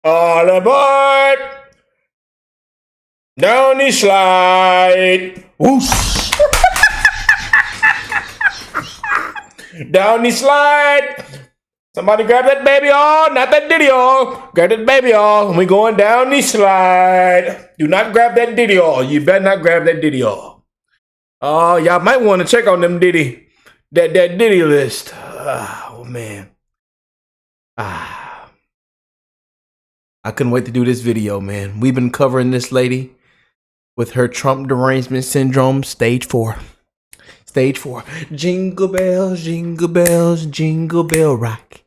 All aboard! Down the slide! Whoosh! Down the slide! Somebody grab that baby all, not that diddy all. Grab that baby all, and we going down the slide. Do not grab that diddy all. You better not grab that diddy all. Oh, y'all might want to check on them diddy, that diddy list. Oh man. I couldn't wait to do this video, man. We've been covering this lady with her Trump derangement syndrome, stage 4. Stage 4. Jingle bells, jingle bell rock.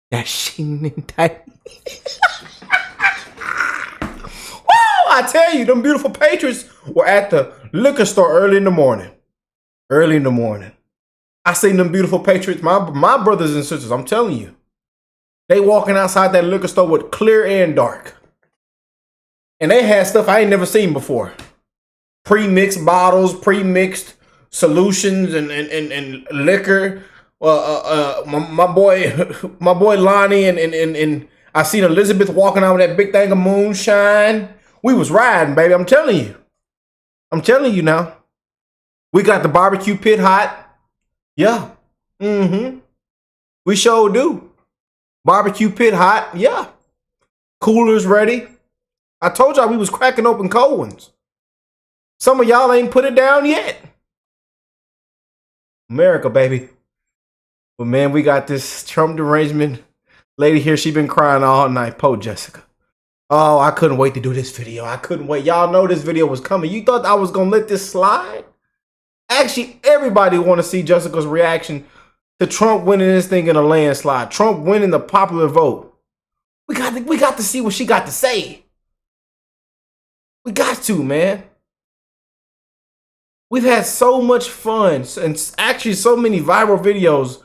Dashing tight. Woo! I tell you, them beautiful patriots were at the liquor store early in the morning. Early in the morning. I seen them beautiful patriots, my brothers and sisters, I'm telling you. They walking outside that liquor store with clear and dark. And they had stuff I ain't never seen before. Pre-mixed bottles, pre-mixed solutions and liquor. My boy Lonnie and I seen Elizabeth walking out with that big thing of moonshine. We was riding, baby. I'm telling you. I'm telling you now. We got the barbecue pit hot. Yeah. We sure do. Barbecue pit hot, yeah. Coolers ready. I told y'all we was cracking open cold ones. Some of y'all ain't put it down yet. America, baby. But man, we got this Trump derangement lady here. She been crying all night. Po Jessica. Oh, I couldn't wait to do this video. I couldn't wait. Y'all know this video was coming. You thought I was gonna let this slide? Actually, everybody want to see Jessica's reaction to Trump winning this thing in a landslide. Trump winning the popular vote. We got to see what she got to say. We got to, man. We've had so much fun and actually so many viral videos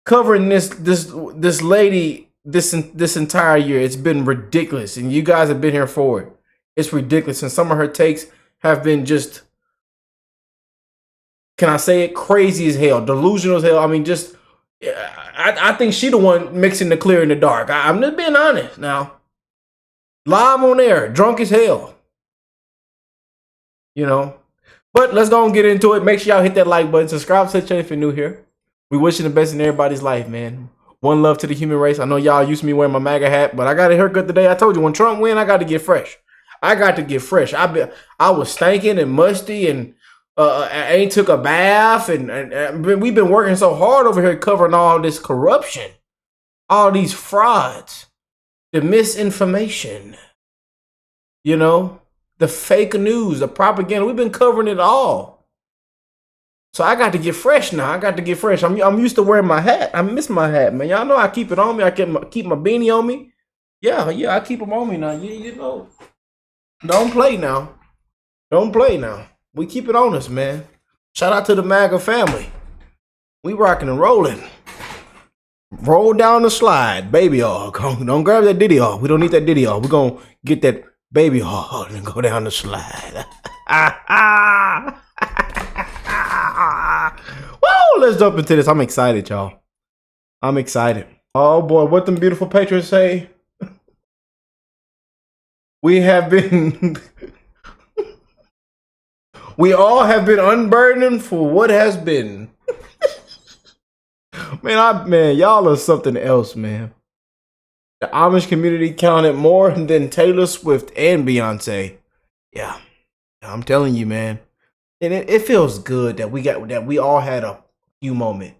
covering this lady this entire year. It's been ridiculous, and you guys have been here for it. It's ridiculous, and some of her takes have been just, can I say it, crazy as hell, delusional as hell. I mean, just, I think she the one mixing the clear and the dark. I'm just being honest now. Live on air, drunk as hell. You know. But let's go and get into it. Make sure y'all hit that like button. Subscribe to the channel if you're new here. We wishing the best in everybody's life, man. One love to the human race. I know y'all used to me wearing my MAGA hat, but I got a haircut today. I told you, when Trump win, I got to get fresh. I got to get fresh. I was stinking and musty, and I ain't took a bath, and we've been working so hard over here covering all this corruption, all these frauds, the misinformation, you know, the fake news, the propaganda. We've been covering it all. So I got to get fresh now. I got to get fresh. I'm used to wearing my hat. I miss my hat, man. Y'all know I keep it on me. I keep my beanie on me. Yeah, I keep them on me now. You know, don't play now. Don't play now. We keep it on us, man. Shout out to the MAGA family. We rocking and rolling. Roll down the slide, baby all. Don't grab that diddy all. We don't need that diddy all. We're going to get that baby all and go down the slide. Woo, let's jump into this. I'm excited, y'all. I'm excited. Oh, boy. What them beautiful patrons say? We have been... We all have been unburdened for what has been. Man, y'all are something else, man. The Amish community counted more than Taylor Swift and Beyonce. Yeah, I'm telling you, man. And it feels good that we all had a few moment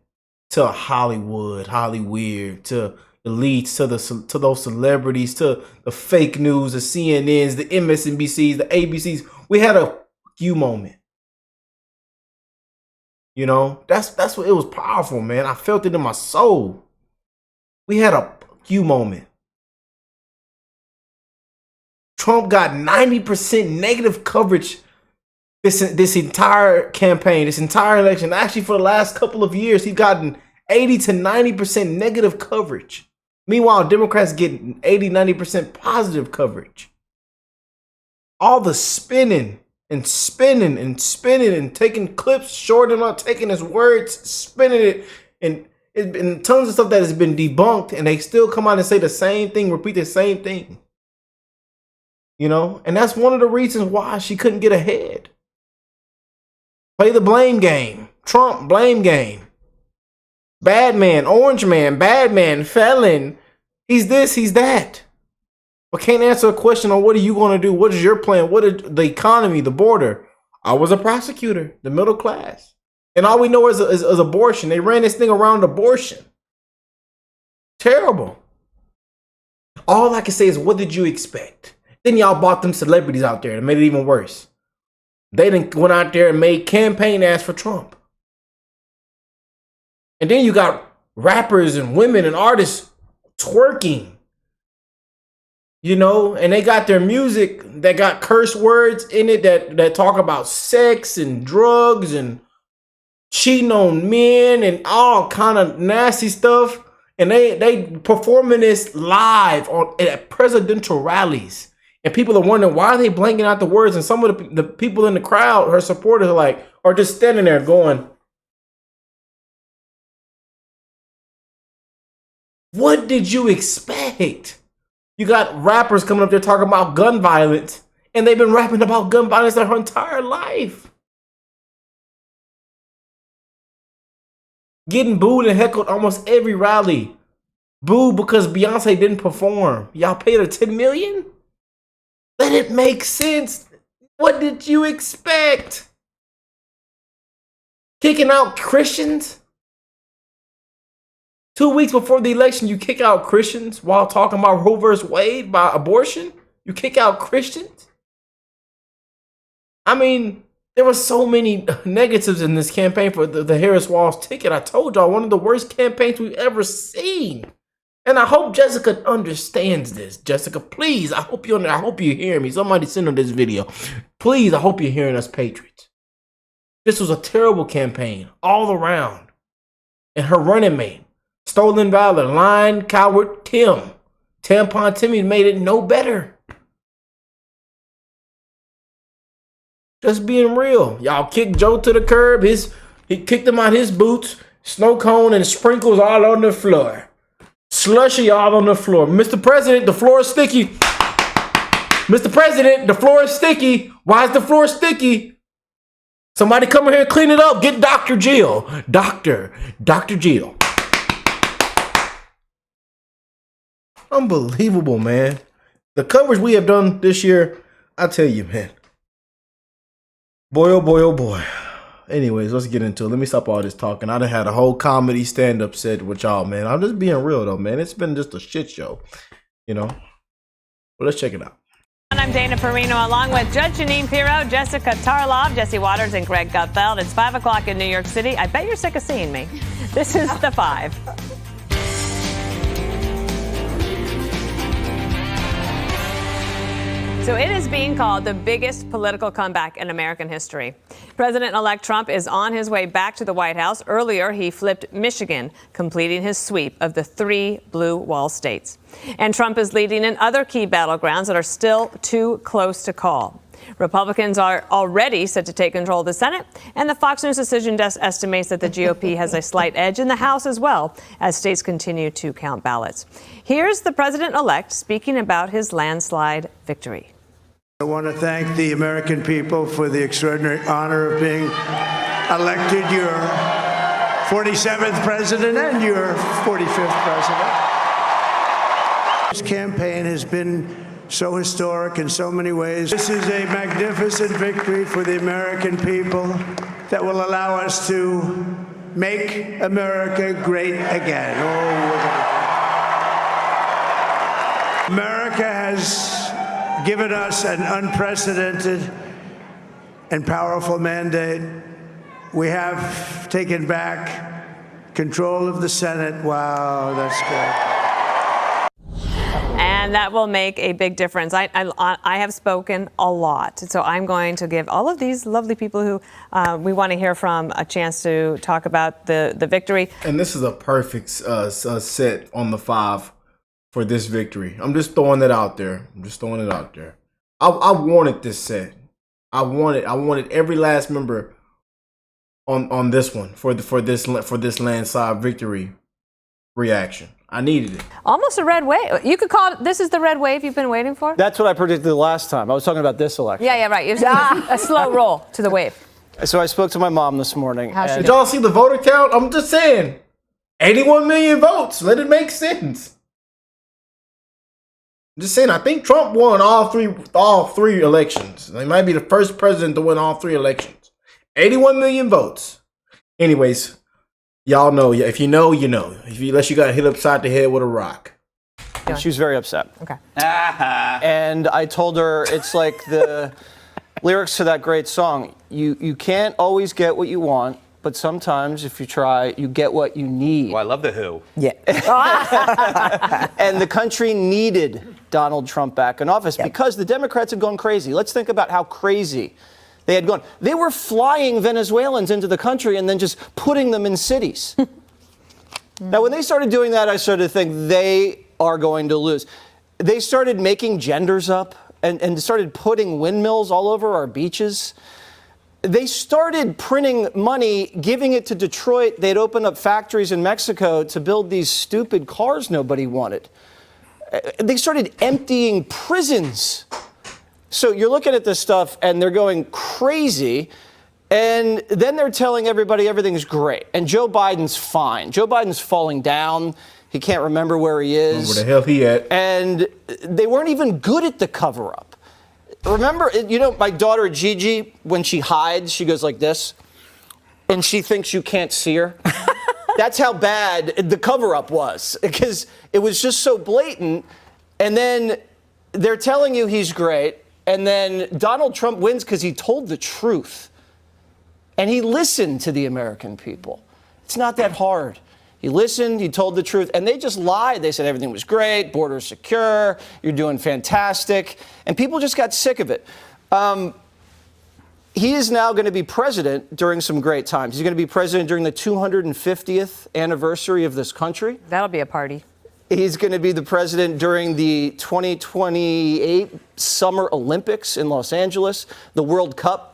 to Hollywood, to the leads, to those celebrities, to the fake news, the CNNs, the MSNBCs, the ABCs. We had a few moment. You know, that's what it was powerful, man. I felt it in my soul. We had a few moment. Trump got 90% negative coverage this entire campaign, this entire election. Actually, for the last couple of years, he's gotten 80 to 90% negative coverage. Meanwhile, Democrats get 80, 90% positive coverage. All the spinning and taking clips, shorting up, taking his words, spinning it. And It's been tons of stuff that has been debunked, and they still come out and say the same thing, repeat the same thing. You know, and that's one of the reasons why she couldn't get ahead. Play the blame game. Trump, blame game. Bad man, orange man, bad man, felon. He's this, he's that. But can't answer a question on what are you going to do? What is your plan? What is the economy, the border? I was a prosecutor, the middle class. And all we know is abortion. They ran this thing around abortion. Terrible. All I can say is, what did you expect? Then y'all bought them celebrities out there and made it even worse. They done went out there and made campaign ads for Trump. And then you got rappers and women and artists twerking. You know, and they got their music that got curse words in it that talk about sex and drugs and cheating on men and all kind of nasty stuff. And they performing this live at presidential rallies. And people are wondering, why are they blanking out the words? And some of the people in the crowd, her supporters, are just standing there going, what did you expect? You got rappers coming up there talking about gun violence, and they've been rapping about gun violence their entire life. Getting booed and heckled almost every rally. Booed because Beyonce didn't perform. Y'all paid her $10 million? Let it make sense. What did you expect? Kicking out Christians? 2 weeks before the election, you kick out Christians while talking about Roe vs. Wade by abortion? You kick out Christians? I mean, there were so many negatives in this campaign for the Harris Walls ticket. I told y'all, one of the worst campaigns we've ever seen. And I hope Jessica understands this. Jessica, please, I hope you're hearing me. Somebody send her this video. Please, I hope you're hearing us, Patriots. This was a terrible campaign all around. And her running mate, Stolen Valor, lying coward Tim. Tampon Timmy made it no better. Just being real. Y'all kicked Joe to the curb. He kicked him out his boots. Snow cone and sprinkles all on the floor. Slushy all on the floor. Mr. President, the floor is sticky. Mr. President, the floor is sticky. Why is the floor sticky? Somebody come in here and clean it up. Get Dr. Jill. Dr. Jill. Unbelievable, man. The coverage we have done this year, I tell you, man. Boy, oh boy, oh boy. Anyways, let's get into it. Let me stop all this talking. I done had a whole comedy stand-up set with y'all, man. I'm just being real, though, man. It's been just a shit show, you know? But let's check it out. I'm Dana Perino, along with Judge Janine Pirro, Jessica Tarlov, Jesse Waters, and Greg Gutfeld. It's 5 o'clock in New York City. I bet you're sick of seeing me. This is The Five. So it is being called the biggest political comeback in American history. President-elect Trump is on his way back to the White House. Earlier, he flipped Michigan, completing his sweep of the 3 blue wall states. And Trump is leading in other key battlegrounds that are still too close to call. Republicans are already set to take control of the Senate, and the Fox News Decision Desk estimates that the GOP has a slight edge in the House as well, as states continue to count ballots. Here's the president-elect speaking about his landslide victory. I want to thank the American people for the extraordinary honor of being elected your 47th president and your 45th president. This campaign has been so historic in so many ways. This is a magnificent victory for the American people that will allow us to make America great again. America has given us an unprecedented and powerful mandate. We have taken back control of the Senate. Wow, that's good. And that will make a big difference. I have spoken a lot, so I'm going to give all of these lovely people who we want to hear from a chance to talk about the victory. And this is a perfect set on the 5 for this victory. I'm just throwing it out there. I wanted this set. I wanted every last member on this one for this landslide victory. reaction. I needed it. Almost a red wave. You could call it, this is the red wave you've been waiting for? That's what I predicted the last time. I was talking about this election. Yeah, right. It was a slow roll to the wave. So I spoke to my mom this morning. Did y'all see the voter count? I'm just saying. 81 million votes. Let it make sense. I'm just saying, I think Trump won all three elections. He might be the first president to win all 3 elections. 81 million votes. Anyways, y'all know. If you know, you know. Unless you got hit upside the head with a rock. She was very upset. Okay. And I told her it's like the lyrics to that great song. You can't always get what you want, but sometimes if you try, you get what you need. Oh, I love the Who. Yeah. And the country needed Donald Trump back in office because the Democrats had gone crazy. Let's think about how crazy they had gone. They were flying Venezuelans into the country and then just putting them in cities. Now, when they started doing that, I started to think they are going to lose. They started making genders up and started putting windmills all over our beaches. They started printing money, giving it to Detroit. They'd open up factories in Mexico to build these stupid cars nobody wanted. They started emptying prisons. So you're looking at this stuff and they're going crazy. And then they're telling everybody everything's great. And Joe Biden's fine. Joe Biden's falling down. He can't remember where he is. Where the hell he at? And they weren't even good at the cover-up. Remember, my daughter Gigi, when she hides, she goes like this. And she thinks you can't see her. That's how bad the cover-up was. Because it was just so blatant. And then they're telling you he's great. And then Donald Trump wins because he told the truth. And he listened to the American people. It's not that hard. He listened, he told the truth, and they just lied. They said everything was great, borders secure, you're doing fantastic, and people just got sick of it. He is now going to be president during some great times. He's going to be president during the 250th anniversary of this country. That'll be a party. He's going to be the president during the 2028 Summer Olympics in Los Angeles, the World Cup.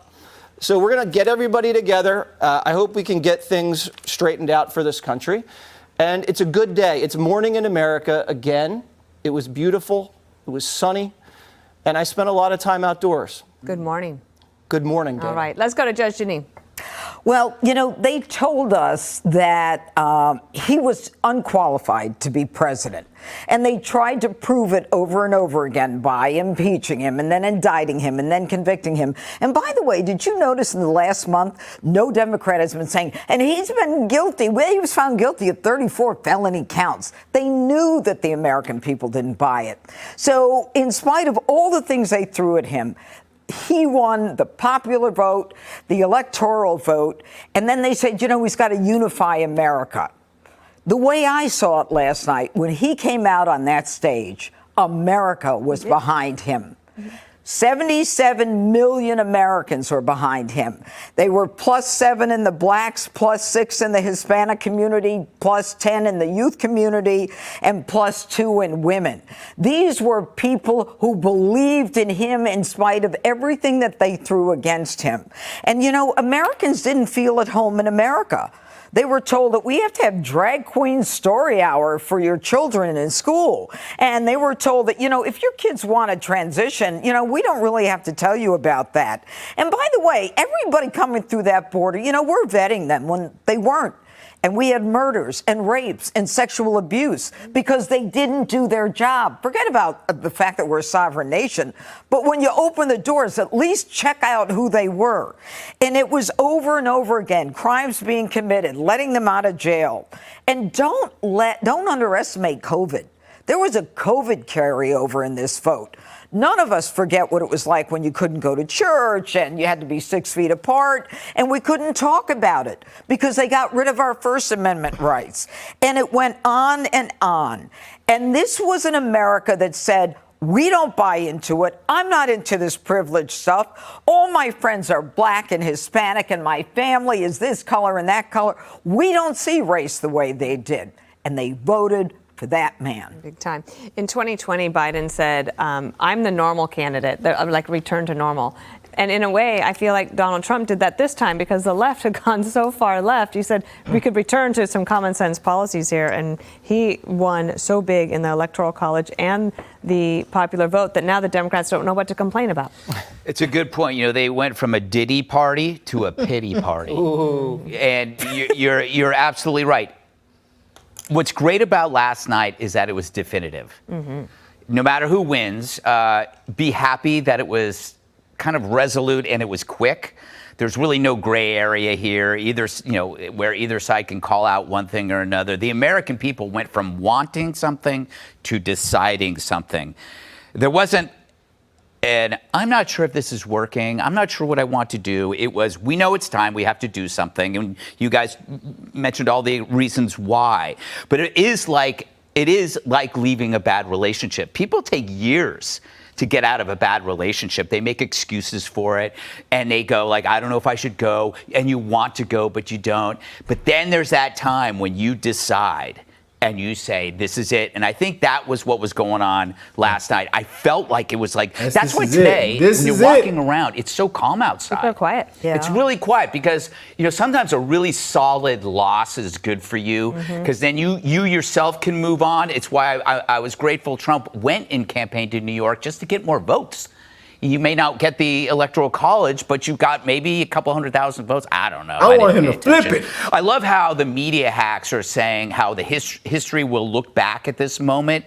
So we're going to get everybody together. I hope we can get things straightened out for this country. And it's a good day. It's morning in America again. It was beautiful. It was sunny. And I spent a lot of time outdoors. Good morning. Good morning, Dana. All right, let's go to Judge Janine. Well, they told us that he was unqualified to be president. And they tried to prove it over and over again by impeaching him and then indicting him and then convicting him. And by the way, did you notice in the last month, no Democrat has been saying, and he's been guilty. Well, he was found guilty of 34 felony counts. They knew that the American people didn't buy it. So in spite of all the things they threw at him, he won the popular vote, the electoral vote, and then they said, he's got to unify America. The way I saw it last night, when he came out on that stage, America was behind him. 77 million Americans were behind him. They were +7 in the blacks, +6 in the Hispanic community, +10 in the youth community, and +2 in women. These were people who believed in him in spite of everything that they threw against him. And, Americans didn't feel at home in America. They were told that we have to have drag queen story hour for your children in school. And they were told that, if your kids want to transition, we don't really have to tell you about that. And by the way, everybody coming through that border, we're vetting them when they weren't. And we had murders and rapes and sexual abuse because they didn't do their job. Forget about the fact that we're a sovereign nation. But when you open the doors, at least check out who they were. And it was over and over again, crimes being committed, letting them out of jail. And don't underestimate COVID. There was a COVID carryover in this vote. None of us forget what it was like when you couldn't go to church and you had to be 6 feet apart, and we couldn't talk about it because they got rid of our First Amendment rights. And it went on and on. And this was an America that said, we don't buy into it. I'm not into this privileged stuff. All my friends are black and Hispanic, and my family is this color and that color. We don't see race the way they did. And they voted for that man. Big time. In 2020, Biden said, I'm the normal candidate, like return to normal. And in a way, I feel like Donald Trump did that this time because the left had gone so far left. He said we could return to some common sense policies here. And he won so big in the Electoral College and the popular vote that now the Democrats don't know what to complain about. It's a good point. You know, they went from a Diddy party to a pity party. And you're absolutely right. What's great about last night is that it was definitive. No matter who wins, be happy that it was kind of resolute and it was quick. There's really no gray area here, either, where either side can call out one thing or another. The American people went from wanting something to deciding something. There wasn't an, I'm not sure if this is working. I'm not sure what I want to do. It was, we know it's time. We have to do something. And you guys mentioned all the reasons why. But it is like leaving a bad relationship. People take years to get out of a bad relationship. They make excuses for it, and they go like, I don't know if I should go, and you want to go, but you don't. But then there's that time when you decide and you say, this is it. And I think that was what was going on last night. I felt like it was like, that's why today, when you're walking around, it's so calm outside. Super quiet. Yeah. It's really quiet because, sometimes a really solid loss is good for you because then you yourself can move on. It's why I was grateful Trump went and campaigned to New York just to get more votes. You may not get the Electoral College, but you got maybe a couple 100,000 votes. I don't know. I want him to flip it. I love how the media hacks are saying how the history will look back at this moment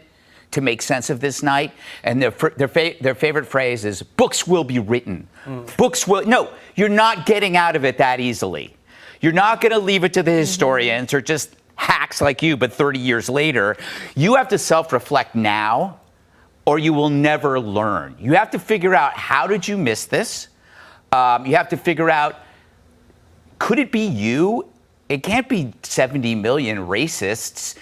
to make sense of this night. And their favorite phrase is, books will be written. Books will. No, you're not getting out of it that easily. You're not going to leave it to the historians or just hacks like you, but 30 years later. You have to self-reflect now, or you will never learn. You have to figure out, how did you miss this? You have to figure out, could it be you? It can't be 70 million racists.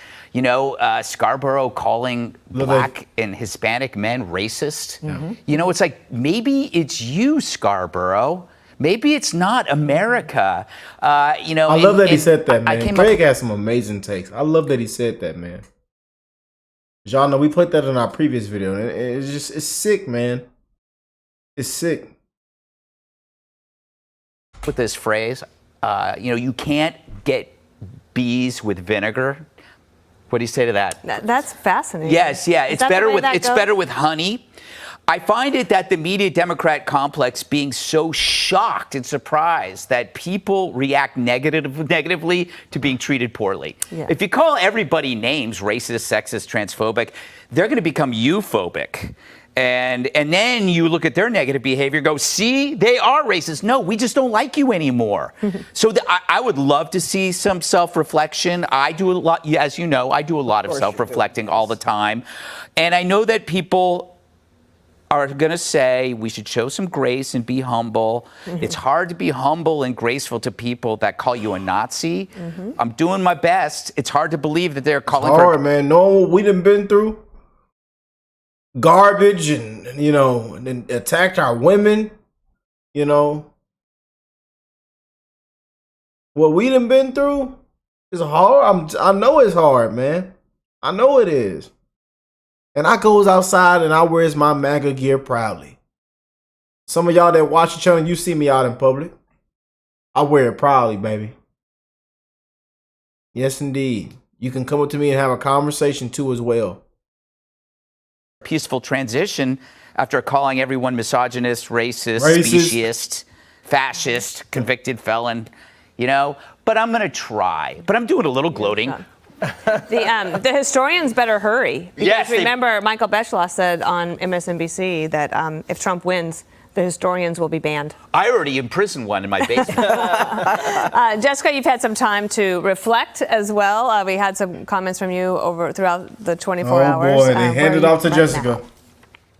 Scarborough calling black and Hispanic men racist. It's like, maybe it's you, Scarborough. Maybe it's not America. I love that he said that, man. Craig has some amazing takes. I love that he said that, man. Y'all know we put that in our previous video, and it's sick, man. It's sick. With this phrase, you can't get bees with vinegar. What do you say to that? That's fascinating. Yes, yeah. It's better with honey. I find it that the media Democrat complex being so shocked and surprised that people react negatively to being treated poorly. Yeah. If you call everybody names, racist, sexist, transphobic, they're going to become euphobic. And then you look at their negative behavior and go, see, they are racist. No, we just don't like you anymore. So I would love to see some self-reflection. I do a lot, as you know, I do a lot of self-reflecting all the time. And I know that people are going to say we should show some grace and be humble. It's hard to be humble and graceful to people that call you a Nazi. I'm doing my best. It's hard to believe that they're calling for... Hard, man. Knowing what we done been through. Garbage and, and attacked our women, What we done been through is hard. I know it's hard, man. I know it is. And I goes outside and I wears my MAGA gear proudly. Some of y'all that watch the channel, you see me out in public. I wear it proudly, baby. Yes, indeed. You can come up to me and have a conversation too as well. Peaceful transition after calling everyone misogynist, racist, speciesist, fascist, convicted felon, But I'm going to try. But I'm doing a little gloating. The historians better hurry. Because remember, Michael Beschloss said on MSNBC that if Trump wins, the historians will be banned. I already imprisoned one in my basement. Jessica, you've had some time to reflect as well. We had some comments from you throughout the 24 hours. Oh, boy. They handed off to Jessica. Now?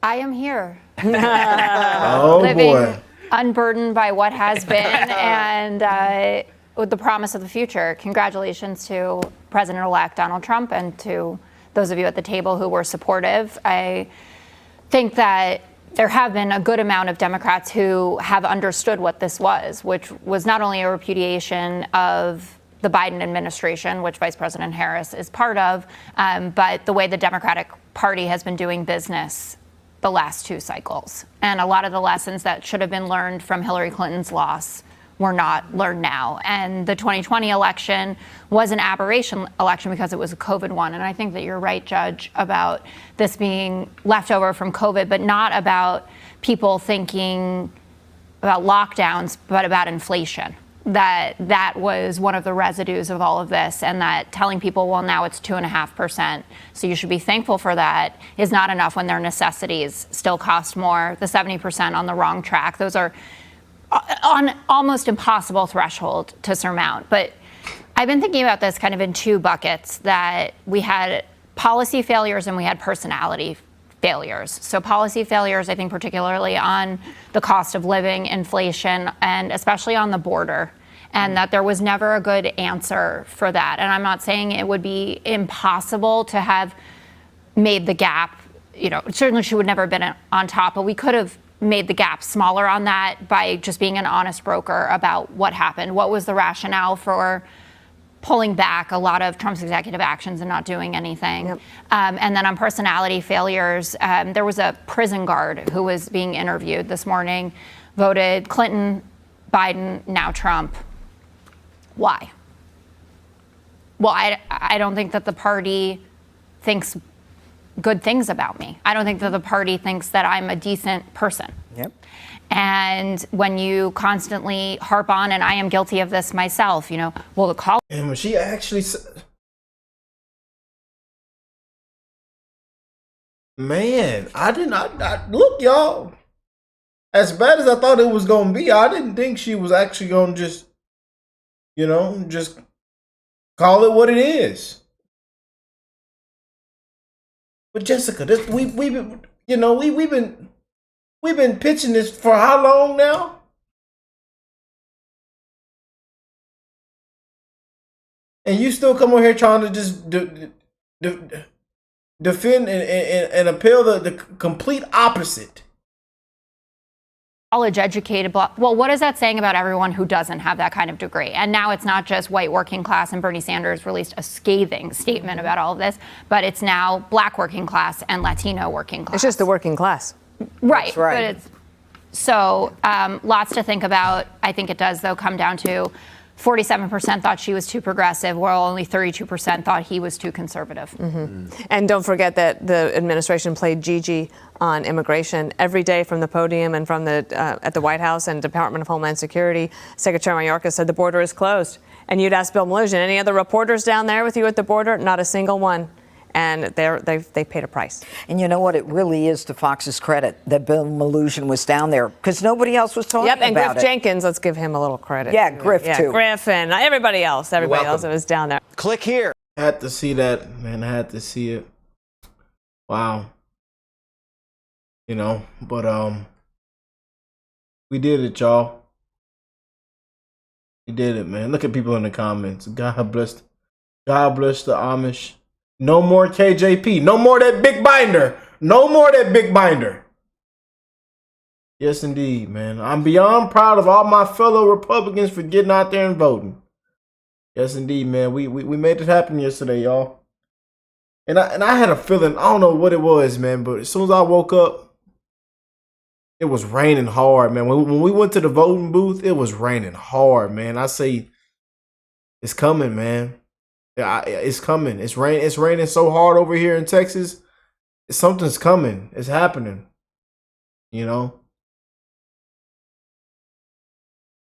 I am here. Living unburdened by what has been and with the promise of the future. Congratulations to President-elect Donald Trump and to those of you at the table who were supportive. I think that there have been a good amount of Democrats who have understood what this was, which was not only a repudiation of the Biden administration, which Vice President Harris is part of, but the way the Democratic Party has been doing business the last two cycles. And a lot of the lessons that should have been learned from Hillary Clinton's loss were not learned now. And the 2020 election was an aberration election because it was a COVID one. And I think that you're right, Judge, about this being leftover from COVID, but not about people thinking about lockdowns, but about inflation. That was one of the residues of all of this, and that telling people, well, now it's 2.5%, so you should be thankful for that, is not enough when their necessities still cost more. The 70% on the wrong track, those are on almost impossible threshold to surmount. But I've been thinking about this kind of in two buckets, that we had policy failures and we had personality failures. So policy failures, I think particularly on the cost of living, inflation, and especially on the border, and that there was never a good answer for that. And I'm not saying it would be impossible to have made the gap, certainly she would never have been on top, but we could have made the gap smaller on that by just being an honest broker about what happened. What was the rationale for pulling back a lot of Trump's executive actions and not doing anything? Yep. And then on personality failures, there was a prison guard who was being interviewed this morning, voted Clinton, Biden, now Trump. Why? Well, I don't think that the party thinks good things about me. I don't think that the party thinks that I'm a decent person. Yep. And when you constantly harp on, and I am guilty of this myself, well, the call. And when she actually said, man, I look, y'all, as bad as I thought it was going to be, I didn't think she was actually going to just call it what it is. But Jessica, we've been pitching this for how long now? And you still come over here trying to just defend and appeal the complete opposite. College educated, well, what is that saying about everyone who doesn't have that kind of degree? And now it's not just white working class, and Bernie Sanders released a scathing statement about all of this, but it's now black working class and Latino working class. It's just the working class. Right. That's right. But so lots to think about. I think it does, though, come down to 47% thought she was too progressive, while only 32% thought he was too conservative. Mm-hmm. And don't forget that the administration played Gigi on immigration every day from the podium and from at the White House and Department of Homeland Security. Secretary Mayorkas said the border is closed. And you'd ask Bill Melugin, any other reporters down there with you at the border? Not a single one. And they paid a price. And you know what? It really is to Fox's credit that Bill Melugin was down there, because nobody else was talking about it. Yep, and Griff Jenkins, let's give him a little credit. Yeah, Griff too. Griff and everybody else that was down there. Click here. I had to see that, man. I had to see it. Wow. But we did it, y'all. We did it, man. Look at people in the comments. God bless the Amish. No more KJP. No more that big binder. No more that big binder. Yes, indeed, man. I'm beyond proud of all my fellow Republicans for getting out there and voting. Yes, indeed, man. We made it happen yesterday, y'all. And I had a feeling, I don't know what it was, man, but as soon as I woke up, it was raining hard, man. When we went to the voting booth, it was raining hard, man. I say, it's coming, man. It's coming. It's raining so hard over here in Texas. Something's coming. It's happening.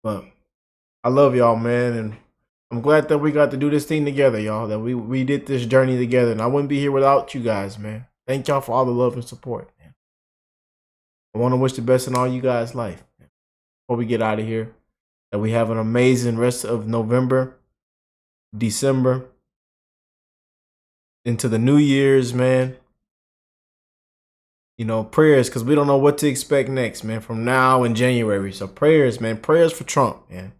But I love y'all, man, and I'm glad that we got to do this thing together, y'all. That we did this journey together, and I wouldn't be here without you guys, man. Thank y'all for all the love and support, man. I want to wish the best in all you guys' life. Before we get out of here, that we have an amazing rest of November, December, into the New Year's, man. Prayers, because we don't know what to expect next, man, from now in January. So prayers, man. Prayers for Trump, man.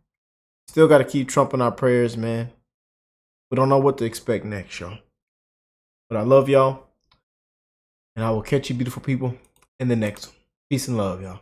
Still got to keep Trump in our prayers, man. We don't know what to expect next, y'all. But I love y'all. And I will catch you beautiful people in the next one. Peace and love, y'all.